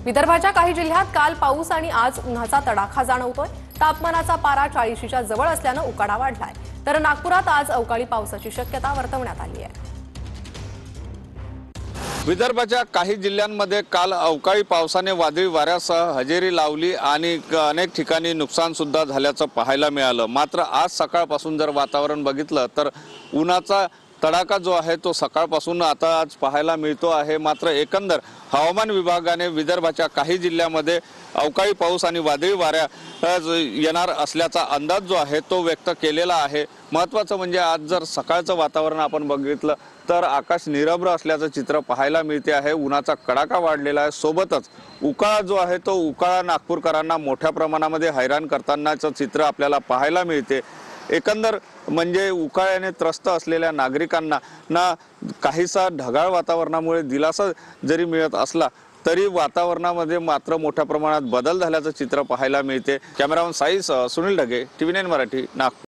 विदर्भाच्या काही जिल्ह्यात काल पाऊस आणि आज उन्हाचा तडाखा जाणवतोय। तापमानाचा पारा 40च्या जवळ असल्याने उकाडा वाढलाय। तर नागपुरात आज अवकाळी पावसाची शक्यता वर्तवण्यात आली आहे। विदर्भाच्या काही जिल्ह्यांमध्ये काल अवकाळी पावसाने वादळी वाऱ्यासह हजेरी लावली आणि अनेक ठिकाणी नुकसान सुद्धा झाल्याचं पाहायला मिळालं। मात्र आज सकाळपासून जर वातावरण बघितलं तर उन्हाचा तडाखा जो आहे तो सकाळपासून आता आज पाहायला मिळतो आहे। मात्र एकंदर हवामान विभागाने विदर्भाच्या काही जिल्ह्यांमध्ये अवकाळी पाऊस आणि वादळी वाऱ्या येणार असल्याचा अंदाज जो आहे तो व्यक्त केलेला आहे। महत्त्वाचं म्हणजे आज जर सकाळचं वातावरण आपण बघितलं तर आकाश निरभ्र असल्याचं चित्र पाहायला मिळते आहे। उन्हाचा कडाका वाढलेला आहे। सोबतच उकाळा जो आहे तो उकाळा नागपूरकरांना मोठ्या प्रमाणामध्ये हैराण करतानाचं चित्र आपल्याला पाहायला मिळते। एकंदर म्हणजे उकाळ्याने त्रस्त असलेल्या नागरिकांना काहीसा ढगाळ वातावरणामुळे दिलासा जरी मिळत असला तरी वातावरणामध्ये मात्र मोठ्या प्रमाणात बदल झाल्याचं चित्र पाहायला मिळते। कॅमेरामन साईसह सुनील ढगे, TV9 मराठी, नागपूर।